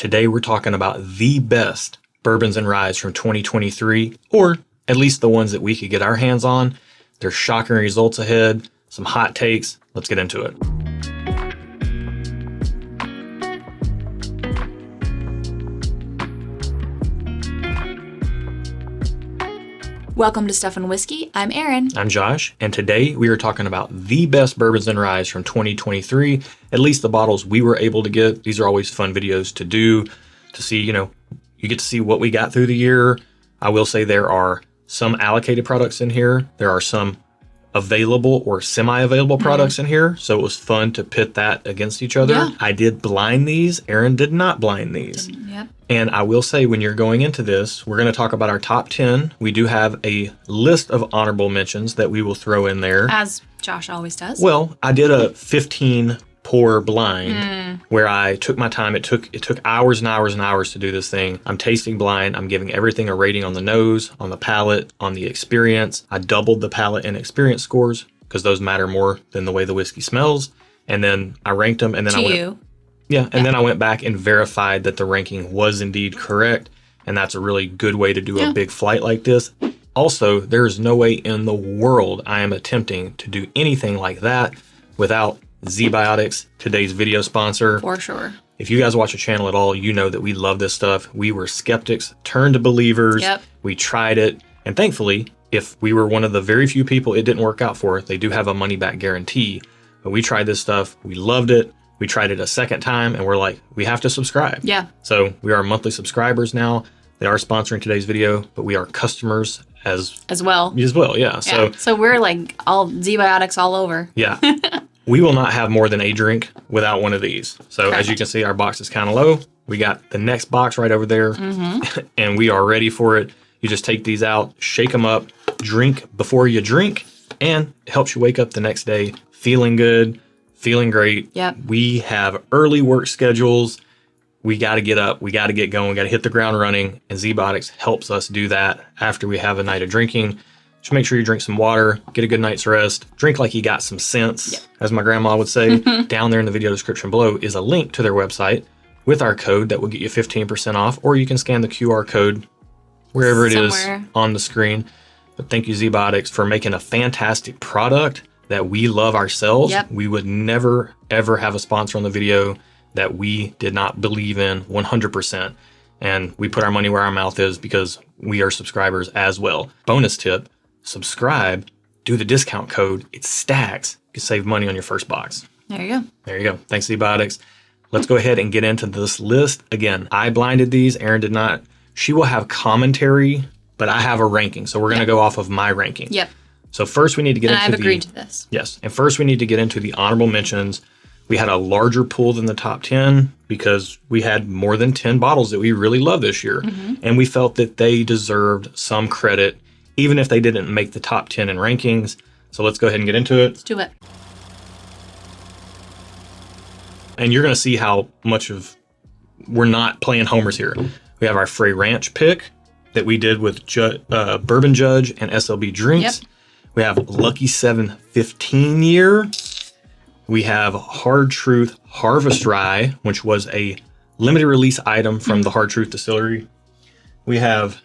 Today we're talking about the best bourbons and ryes from 2023, or at least the ones that we could get our hands on. There's shocking results ahead, some hot takes. Let's get into it. Welcome to Stuff and Whiskey. I'm Erin. I'm Josh, and today we are talking about the best bourbons and ryes from 2023, at least the bottles we were able to get. These are always fun videos to do, to see, you get to see what we got through the year. I will say there are some allocated products in here. There are some available or semi-available products in here, so it was fun to pit that against each other. Yeah. I did blind these. Erin did not blind these. Yep. And I will say, when you're going into this, we're going to talk about our top 10. We do have a list of honorable mentions that we will throw in there. As Josh always does. Well, I did a 15 pour blind where I took my time. It took hours and hours and hours to do this thing. I'm tasting blind. I'm giving everything a rating on the nose, on the palate, on the experience. I doubled the palate and experience scores because those matter more than the way the whiskey smells. And then I ranked them, and then then I went back and verified that the ranking was indeed correct. And that's a really good way to do a big flight like this. Also, there's no way in the world I am attempting to do anything like that without ZBiotics, today's video sponsor. For sure. If you guys watch the channel at all, you know that we love this stuff. We were skeptics, turned to believers. Yep. We tried it. And thankfully, if we were one of the very few people it didn't work out for, they do have a money back guarantee. But we tried this stuff. We loved it. We tried it a second time, and we're like, we have to subscribe. Yeah. So we are monthly subscribers now. They are sponsoring today's video, but we are customers as well. Yeah. So we're like all ZBiotics all over. Yeah. We will not have more than a drink without one of these. So as you can see, our box is kind of low. We got the next box right over there, and we are ready for it. You just take these out, shake them up, drink before you drink, and it helps you wake up the next day feeling good, feeling great. Yep. We have early work schedules. We got to get up. We got to get going. We got to hit the ground running, and ZBiotics helps us do that after we have a night of drinking. Just make sure you drink some water, get a good night's rest, drink like you got some sense, as my grandma would say. Down there in the video description below is a link to their website with our code that will get you 15% off, or you can scan the QR code wherever it is on the screen. But thank you, ZBiotics, for making a fantastic product that we love ourselves. Yep. We would never, ever have a sponsor on the video that we did not believe in 100%. And we put our money where our mouth is because we are subscribers as well. Bonus tip. Subscribe, do the discount code. It stacks. You can save money on your first box. There you go. There you go. Thanks, ZBiotics. Let's go ahead and get into this list. Again, I blinded these. Erin did not. She will have commentary, but I have a ranking. So we're going to go off of my ranking. Yep. So first we need to get into I've agreed to this. Yes. And first we need to get into the honorable mentions. We had a larger pool than the top 10 because we had more than 10 bottles that we really love this year. And we felt that they deserved some credit, even if they didn't make the top 10 in rankings. So let's go ahead and get into it. Let's do it. And you're going to see how much of we're not playing homers here. We have our Frey Ranch pick that we did with Bourbon Judge and SLB Drinks. Yep. We have Lucky 7 15 year. We have Hard Truth Harvest Rye, which was a limited release item from the Hard Truth Distillery. We have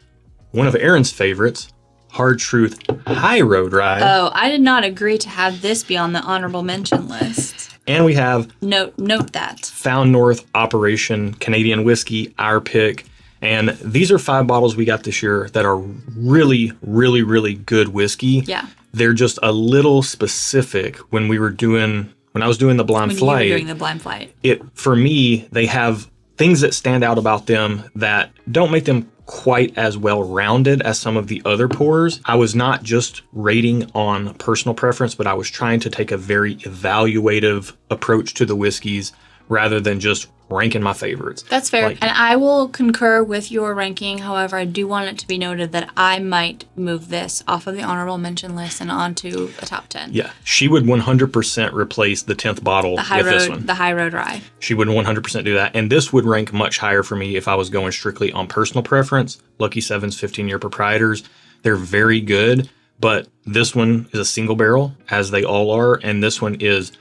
one of Erin's favorites, Hard Truth High Road Rye. Oh, I did not agree to have this be on the honorable mention list. And we have Note that. Found North Operation Canadian Whiskey, our pick. And these are 5 bottles we got this year that are really, really, really good whiskey. Yeah. They're just a little specific when I was doing the blind flight. You were doing the blind flight. For me, they have things that stand out about them that don't make them quite as well-rounded as some of the other pours. I was not just rating on personal preference, but I was trying to take a very evaluative approach to the whiskeys rather than just ranking my favorites. That's fair. And I will concur with your ranking. However, I do want it to be noted that I might move this off of the honorable mention list and onto a top 10. Yeah. She would 100% replace the 10th bottle with this one. The High Road Rye. She would 100% do that. And this would rank much higher for me if I was going strictly on personal preference. Lucky 7's 15-year proprietors. They're very good, but this one is a single barrel, as they all are. And this one is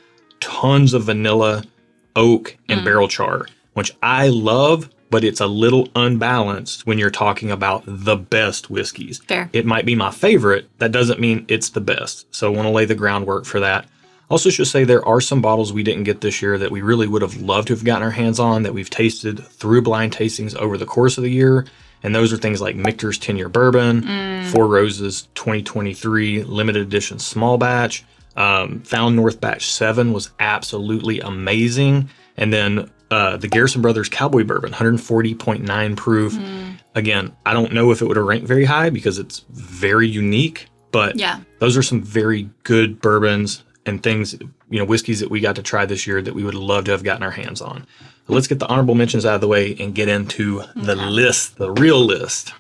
tons of vanilla, oak, and barrel char, which I love, but it's a little unbalanced when you're talking about the best whiskeys. Fair. It might be my favorite. That doesn't mean it's the best. So I want to lay the groundwork for that. Also should say there are some bottles we didn't get this year that we really would have loved to have gotten our hands on that we've tasted through blind tastings over the course of the year. And those are things like Michter's 10-year bourbon, Four Roses 2023 limited edition small batch. Found North Batch 7 was absolutely amazing. And then the Garrison Brothers Cowboy Bourbon, 140.9 proof. Again, I don't know if it would have ranked very high because it's very unique, but those are some very good bourbons and things, whiskeys that we got to try this year that we would love to have gotten our hands on. But let's get the honorable mentions out of the way and get into the list, the real list.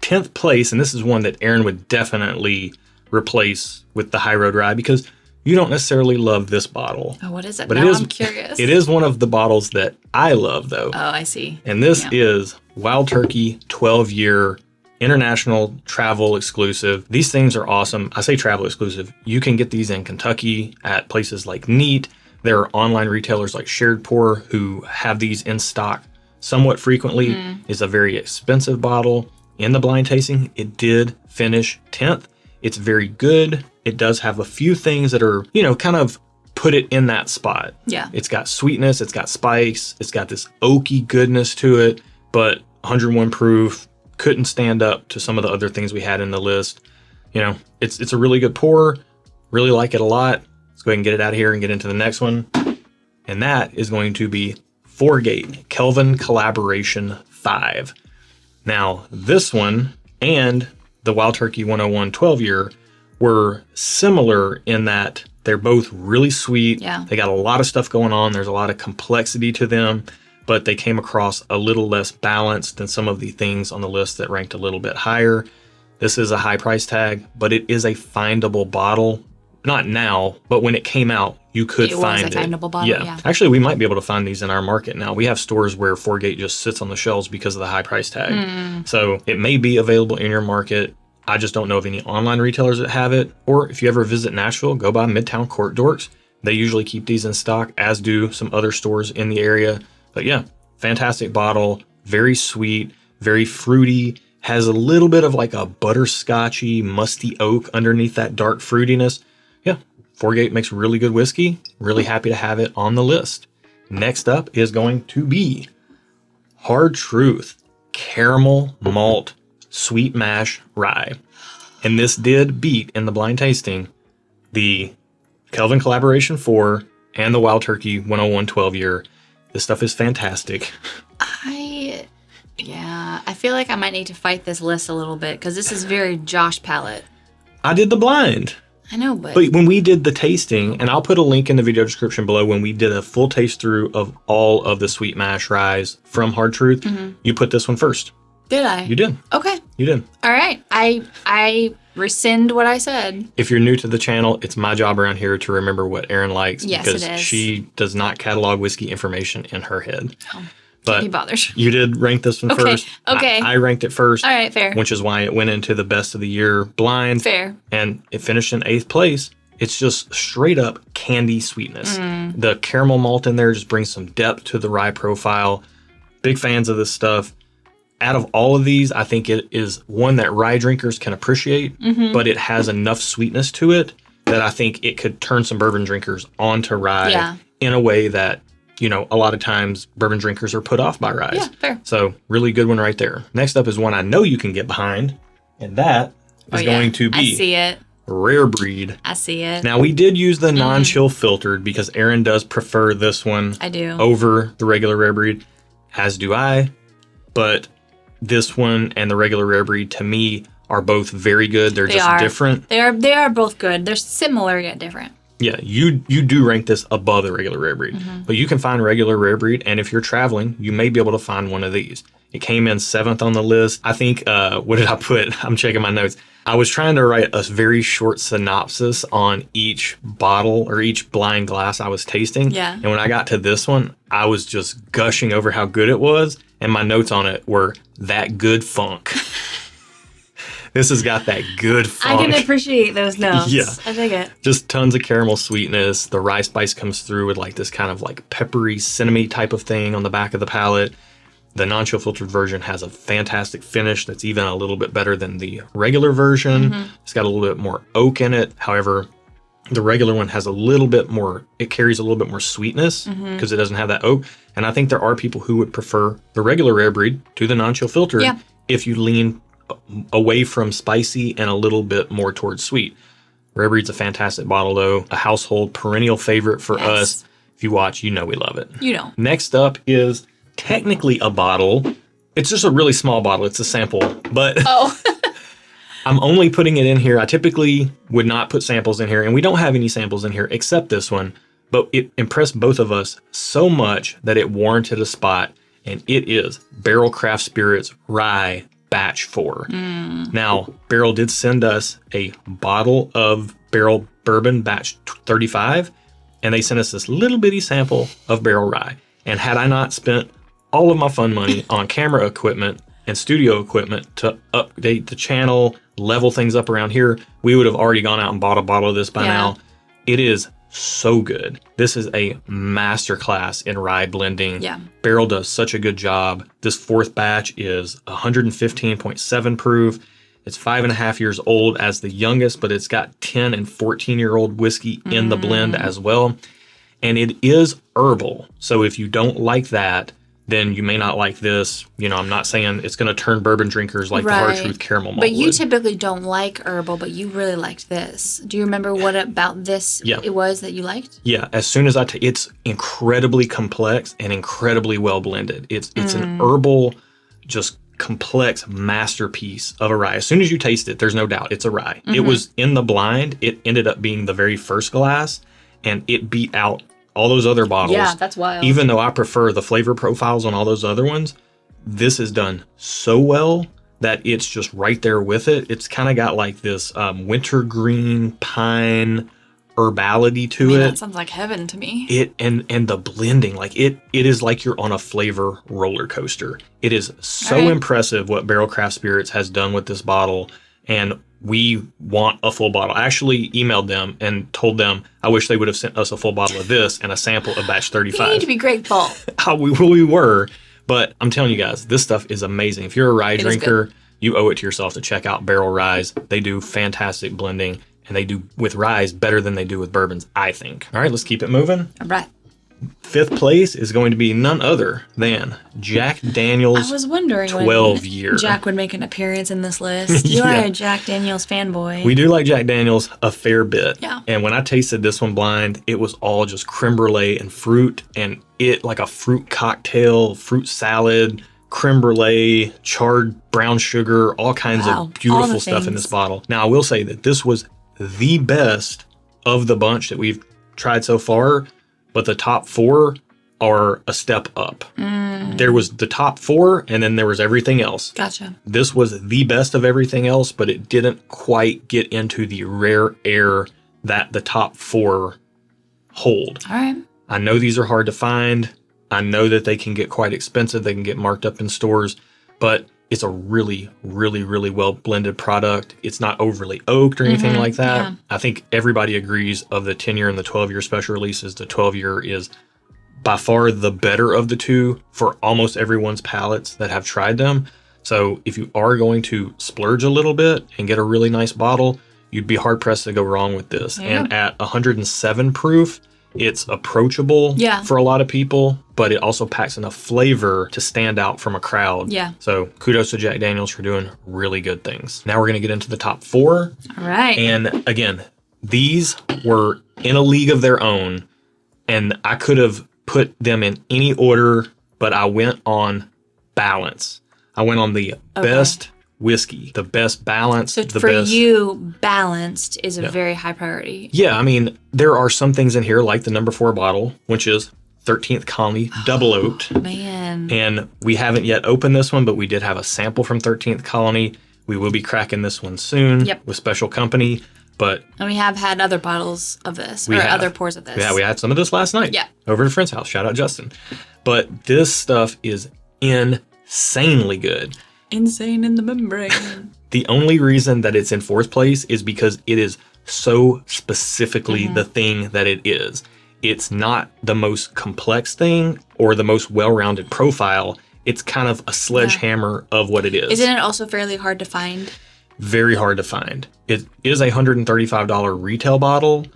10th place, and this is one that Aaron would definitely replace with the High Road Rye because you don't necessarily love this bottle. Oh, what is it? But Now I'm curious. It is one of the bottles that I love, though. Oh, I see. And this is Wild Turkey 12-year international travel exclusive. These things are awesome. I say travel exclusive. You can get these in Kentucky at places like Neat. There are online retailers like Shared Pour who have these in stock somewhat frequently. It's a very expensive bottle. In the blind tasting, it did finish 10th. It's very good. It does have a few things that are, kind of put it in that spot. Yeah. It's got sweetness. It's got spice. It's got this oaky goodness to it, but 101 proof. Couldn't stand up to some of the other things we had in the list. It's a really good pour. Really like it a lot. Let's go ahead and get it out of here and get into the next one. And that is going to be Foregate Kelvin Collaboration 5. Now, this one and the Wild Turkey 101 12-year were similar in that they're both really sweet. Yeah. They got a lot of stuff going on. There's a lot of complexity to them, but they came across a little less balanced than some of the things on the list that ranked a little bit higher. This is a high price tag, but it is a findable bottle. Not now, but when it came out, you could find it. It was a findable bottle, yeah. Actually, we might be able to find these in our market now. We have stores where Foregate just sits on the shelves because of the high price tag. So it may be available in your market. I just don't know of any online retailers that have it. Or if you ever visit Nashville, go by Midtown Court Dorks. They usually keep these in stock, as do some other stores in the area. But yeah, fantastic bottle, very sweet, very fruity, has a little bit of like a butterscotchy, musty oak underneath that dark fruitiness. Yeah, Foregate makes really good whiskey. Really happy to have it on the list. Next up is going to be Hard Truth Caramel Malt Sweet Mash Rye. And this did beat in the blind tasting the Kelvin Collaboration 4 and the Wild Turkey 101 12-year. This stuff is fantastic. I feel like I might need to fight this list a little bit because this is very Josh palate. I did the blind. I know, but when we did the tasting, and I'll put a link in the video description below, when we did a full taste through of all of the Sweet Mash Ryes from Hard Truth, you put this one first. Did I? You did. Okay. You did. All right. I rescind what I said. If you're new to the channel, it's my job around here to remember what Erin likes. Yes, because it is. she does not catalog whiskey information in her head. Oh, but can't be bothered. You did rank this one first. Okay. I ranked it first. All right, fair. Which is why it went into the best of the year blind. Fair. And it finished in 8th place. It's just straight up candy sweetness. The caramel malt in there just brings some depth to the rye profile. Big fans of this stuff. Out of all of these, I think it is one that rye drinkers can appreciate, but it has enough sweetness to it that I think it could turn some bourbon drinkers onto rye in a way that, a lot of times bourbon drinkers are put off by ryes. Yeah, fair. So really good one right there. Next up is one I know you can get behind, and that is going to be I see it. Rare Breed. I see it. Now, we did use the non-chill filtered because Erin does prefer this one I do. over the regular Rare Breed, as do I. But this one and the regular Rare Breed, to me, are both very good. They're just different. They are both good. They're similar yet different. Yeah, you do rank this above the regular Rare Breed. But you can find regular Rare Breed, and if you're traveling, you may be able to find one of these. It came in 7th on the list. I think, what did I put? I'm checking my notes. I was trying to write a very short synopsis on each bottle or each blind glass I was tasting. Yeah. And when I got to this one, I was just gushing over how good it was. And my notes on it were that good funk. This has got that good funk. I can appreciate those notes. Yeah. I dig it. Just tons of caramel sweetness. The rye spice comes through with like this kind of like peppery, cinnamony type of thing on the back of the palate. The non-chill filtered version has a fantastic finish that's even a little bit better than the regular version. It's got a little bit more oak in it. However, the regular one has a little bit more, it carries a little bit more sweetness because it doesn't have that oak. And I think there are people who would prefer the regular rare breed to the non-chill filtered if you lean away from spicy and a little bit more towards sweet. Rare breed's a fantastic bottle though, a household perennial favorite for us. If you watch, you know we love it. You know. Next up is technically a bottle. It's just a really small bottle. It's a sample, but I'm only putting it in here. I typically would not put samples in here, and we don't have any samples in here except this one, but it impressed both of us so much that it warranted a spot, and it is Barrel Craft Spirits Rye Batch 4. Now, Barrel did send us a bottle of Barrel Bourbon Batch 35, and they sent us this little bitty sample of Barrel Rye. And had I not spent all of my fun money on camera equipment and studio equipment to update the channel, level things up around here, we would have already gone out and bought a bottle of this by now. It is so good. This is a masterclass in rye blending. Barrel does such a good job. This fourth batch is 115.7 proof. It's 5.5 years old as the youngest, but it's got 10 and 14-year-old whiskey in the blend as well. And it is herbal. So if you don't like that, then you may not like this. You know, I'm not saying it's going to turn bourbon drinkers like the Hard Truth Caramel Malt But you would. typically don't like herbal, but you really liked this. Do you remember what about this it was that you liked? Yeah, as soon as it's incredibly complex and incredibly well blended. It's an herbal, just complex masterpiece of a rye. As soon as you taste it, there's no doubt it's a rye. It was in the blind. It ended up being the very first glass, and it beat out all those other bottles. Yeah, that's wild. Even though I prefer the flavor profiles on all those other ones, this is done so well that it's just right there with it. It's kind of got like this wintergreen pine herbality to it. That sounds like heaven to me. It and the blending, like it is like you're on a flavor roller coaster. It is so impressive what Barrel Craft Spirits has done with this bottle, and we want a full bottle. I actually emailed them and told them I wish they would have sent us a full bottle of this and a sample of batch 35. You need to be grateful. We were, but I'm telling you guys, this stuff is amazing. If you're a rye drinker, you owe it to yourself to check out Barrel Ryes. They do fantastic blending, and they do with ryes better than they do with bourbons, I think. All right, let's keep it moving. All right. Fifth place is going to be none other than Jack Daniel's. I was wondering 12 year. Jack would make an appearance in this list. You are a Jack Daniel's fanboy. We do like Jack Daniel's a fair bit. Yeah. And when I tasted this one blind, it was all just creme brulee and fruit, and it like a fruit cocktail, fruit salad, creme brulee, charred brown sugar, all kinds of beautiful stuff in this bottle. Now, I will say that this was the best of the bunch that we've tried so far, but the top four are a step up. There was the top four, and then there was everything else. Gotcha. This was the best of everything else, but it didn't quite get into the rare air that the top four hold. All right. I know these are hard to find. I know that they can get quite expensive. They can get marked up in stores, but it's a really, really, really well blended product. It's not overly oaked or anything like that. Yeah. I think everybody agrees of the 10-year and the 12-year special releases, the 12-year is by far the better of the two for almost everyone's palates that have tried them. So if you are going to splurge a little bit and get a really nice bottle, you'd be hard pressed to go wrong with this. Yeah. And at 107 proof, it's approachable for a lot of people, but it also packs enough flavor to stand out from a crowd. Yeah. So kudos to Jack Daniel's for doing really good things. Now we're going to get into the top four. All right. And again, these were in a league of their own, and I could have put them in any order, but I went on balance. I went on the best whiskey, the best balance. So for you, balanced is a very high priority. Yeah, I mean, there are some things in here like the number 4 bottle, which is 13th Colony double oaked. Man. And we haven't yet opened this one, but we did have a sample from 13th Colony. We will be cracking this one soon with special company. But and we have had other bottles of this, other pours of this. Yeah, we had some of this last night. Yeah. Over at a friend's house. Shout out Justin. But this stuff is insanely good. Insane in the membrane. The only reason that it's in fourth place is because it is so specifically the thing that it is. It's not the most complex thing or the most well-rounded profile. It's kind of a sledgehammer of what it is. Isn't it also fairly hard to find? Very hard to find. It is a $135 retail bottle,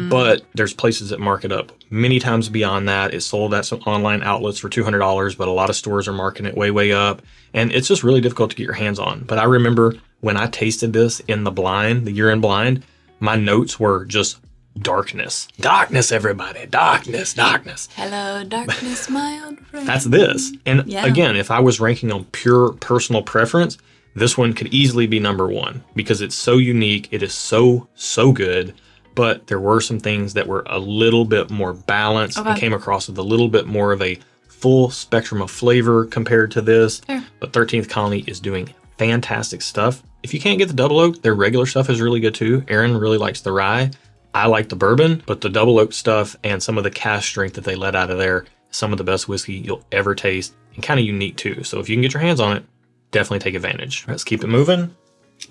but there's places that mark it up many times beyond that. It's sold at some online outlets for $200, but a lot of stores are marking it way, way up. And it's just really difficult to get your hands on. But I remember when I tasted this in the blind, the year-end blind, my notes were just darkness. Darkness, everybody. Darkness, darkness. Hello, darkness, my old friend. That's this. And again, if I was ranking on pure personal preference, this one could easily be number one because it's so unique. It is so, so good. But there were some things that were a little bit more balanced. I came across with a little bit more of a full spectrum of flavor compared to this. Fair. But 13th Colony is doing fantastic stuff. If you can't get the double oak, their regular stuff is really good too. Aaron really likes the rye. I like the bourbon, but the double oak stuff and some of the cask strength that they let out of there, some of the best whiskey you'll ever taste and kind of unique too. So if you can get your hands on it, definitely take advantage. Let's keep it moving.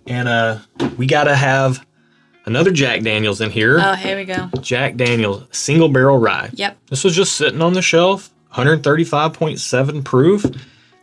And we got to have another Jack Daniels in here. Oh, here we go. Jack Daniels single barrel rye. Yep. This was just sitting on the shelf, 135.7 proof.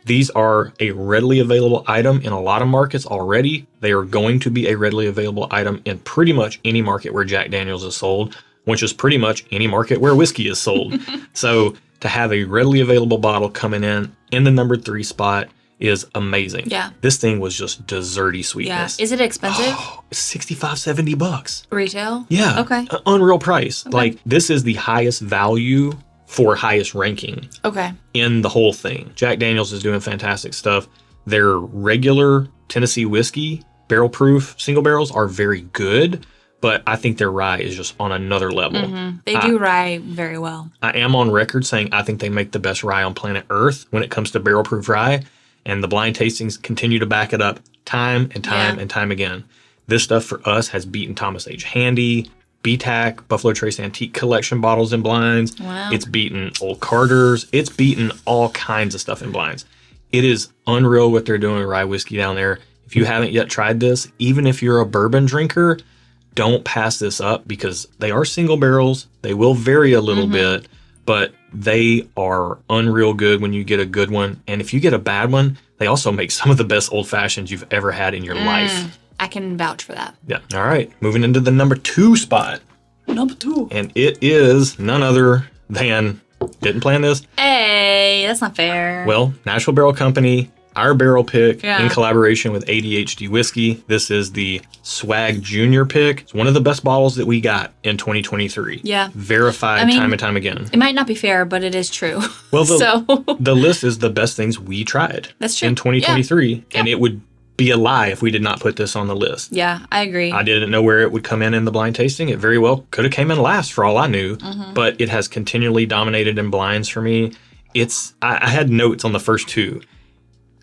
These are a readily available item in a lot of markets already. They are going to be a readily available item in pretty much any market where Jack Daniels is sold, which is pretty much any market where whiskey is sold. So to have a readily available bottle coming in the number 3 spot is amazing. Yeah. This thing was just desserty sweetness. Yeah. Is it expensive? Oh, it's $65-$70. Retail? Yeah. Okay. Unreal price. Like this is the highest value for highest ranking Okay. in the whole thing. Jack Daniels is doing fantastic stuff. Their regular Tennessee whiskey, barrel proof single barrels are very good, but I think their rye is just on another level. They do rye very well. I am on record saying I think they make the best rye on planet Earth when it comes to barrel proof rye, and the blind tastings continue to back it up time and time and time again. This stuff for us has beaten Thomas H. Handy, BTAC, Buffalo Trace Antique Collection bottles and blinds. Wow. It's beaten Old Carter's. It's beaten all kinds of stuff in blinds. It is unreal what they're doing with rye whiskey down there. If you haven't yet tried this, even if you're a bourbon drinker, don't pass this up because they are single barrels. They will vary a little bit, but they are unreal good when you get a good one. And if you get a bad one, they also make some of the best old fashions you've ever had in your life. I can vouch for that. Yeah. All right. Moving into the number 2 spot. Number 2. And it is none other than, didn't plan this. Hey, that's not fair. Well, Nashville Barrel Company, our barrel pick Yeah. in collaboration with ADHD Whiskey. This is the Swag Junior pick. It's one of the best bottles that we got in 2023. Yeah. Verified I mean, time and time again. it might not be fair, but it is true. Well, so the list is the best things we tried That's true. in 2023. Yeah. And it would be a lie if we did not put this on the list. yeah, I agree. I didn't know where it would come in the blind tasting. It very well could have came in last for all I knew, but it has continually dominated in blinds for me. I had notes on the first 2.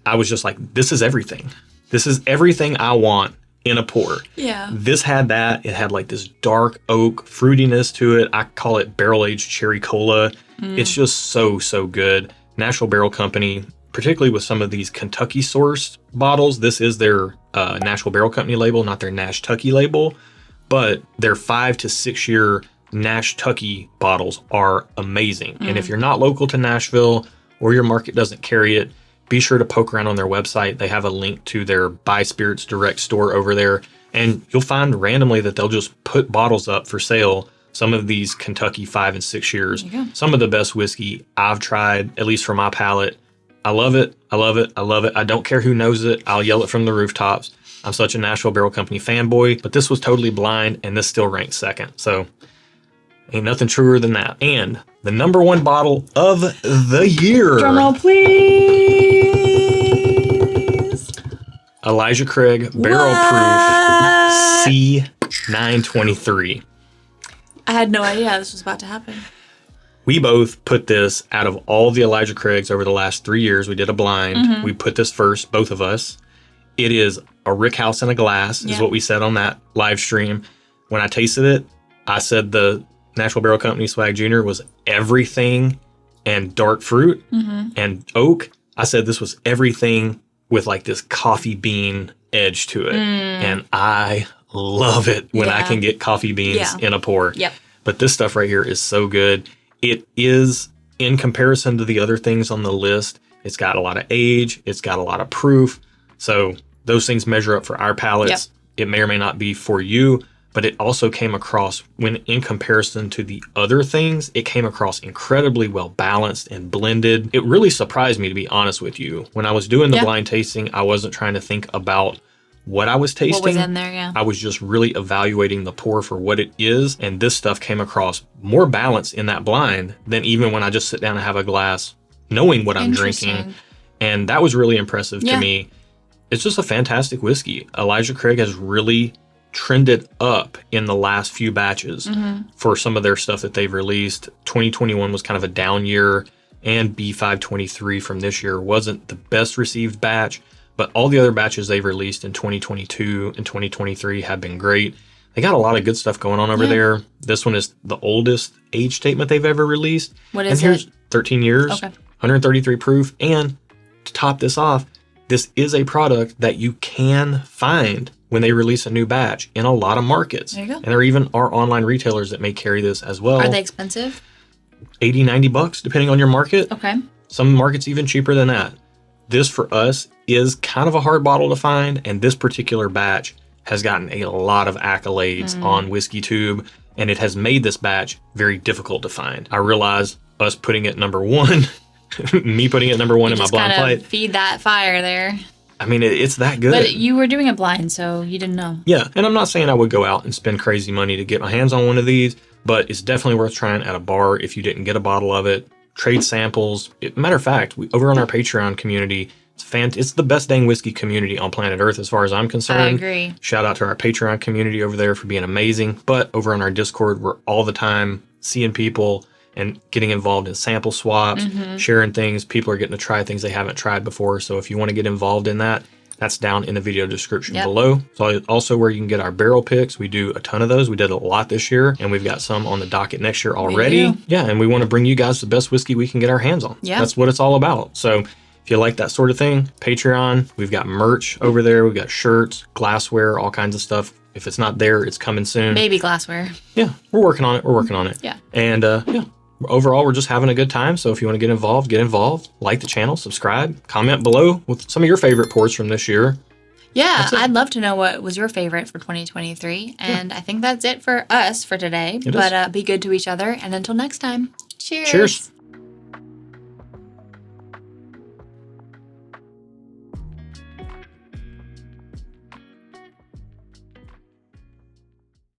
I was just like, this is everything. This is everything I want in a pour. Yeah. This had that. It had like this dark oak fruitiness to it. I call it barrel-aged cherry cola. It's just so, so good. Nashville Barrel Company, particularly with some of these Kentucky sourced bottles. This is their Nashville Barrel Company label, not their Nash Tucky label. But their 5 to 6 year Nash Tucky bottles are amazing. And if you're not local to Nashville or your market doesn't carry it, be sure to poke around on their website. They have a link to their Buy Spirits direct store over there. And you'll find randomly that they'll just put bottles up for sale. Some of these Kentucky 5 and 6 years. Some of the best whiskey I've tried, at least for my palate. I love it. I love it. I love it. I don't care who knows it. I'll yell it from the rooftops. I'm such a Nashville Barrel Company fanboy, but this was totally blind and this still ranks second. So ain't nothing truer than that. And the number 1 bottle of the year. Drumroll, please. Elijah Craig Barrel Proof C923. I had no idea this was about to happen. We both put this out of all the Elijah Craigs over the last 3 years. We did a blind. We put this first, both of us. It is a Rick House in a glass, is what we said on that live stream. When I tasted it, I said the Nashville Barrel Company Swag Junior was everything and dark fruit and oak. I said this was everything with like this coffee bean edge to it. And I love it when I can get coffee beans in a pour. Yep. But this stuff right here is so good. It is, in comparison to the other things on the list, it's got a lot of age, it's got a lot of proof. So those things measure up for our palates. It may or may not be for you, but it also came across, when in comparison to the other things, it came across incredibly well balanced and blended. It really surprised me, to be honest with you. When I was doing the blind tasting, I wasn't trying to think about what I was tasting. What was in there, I was just really evaluating the pour for what it is. And this stuff came across more balanced in that blind than even when I just sit down and have a glass, knowing what I'm drinking. And that was really impressive to me. It's just a fantastic whiskey. Elijah Craig has really trended up in the last few batches for some of their stuff that they've released. 2021 was kind of a down year, and B523 from this year wasn't the best received batch, but all the other batches they've released in 2022 and 2023 have been great. They got a lot of good stuff going on over there. This one is the oldest age statement they've ever released. What is and here's 13 years, 133 proof, and to top this off, this is a product that you can find when they release a new batch in a lot of markets. There you go. And there even are online retailers that may carry this as well. Are they expensive? $80, $90, depending on your market. Okay. Some markets even cheaper than that. This, for us, is kind of a hard bottle to find, and this particular batch has gotten a lot of accolades on WhiskeyTube, and it has made this batch very difficult to find. I realize us putting it number one, me putting it number one in my blind plate. Feed that fire there. I mean, it's that good. But you were doing it blind, so you didn't know. Yeah, and I'm not saying I would go out and spend crazy money to get my hands on one of these, but it's definitely worth trying at a bar if you didn't get a bottle of it. Trade samples. Matter of fact, over on our Patreon community, it's the best dang whiskey community on planet Earth as far as I'm concerned. I agree. Shout out to our Patreon community over there for being amazing. But over on our Discord, we're all the time seeing people and getting involved in sample swaps, sharing things. People are getting to try things they haven't tried before. So if you want to get involved in that, that's down in the video description below. So also where you can get our barrel picks. We do a ton of those. We did a lot this year, and we've got some on the docket next year already. Yeah, and we want to bring you guys the best whiskey we can get our hands on. Yeah. That's what it's all about. So if you like that sort of thing, Patreon, we've got merch over there. We've got shirts, glassware, all kinds of stuff. If it's not there, it's coming soon. Maybe glassware. Yeah, we're working on it. Yeah. And overall, we're just having a good time. So if you want to get involved, like the channel, subscribe, comment below with some of your favorite pours from this year. Yeah, I'd love to know what was your favorite for 2023. And I think that's it for us for today. But be good to each other. And until next time, cheers. Cheers.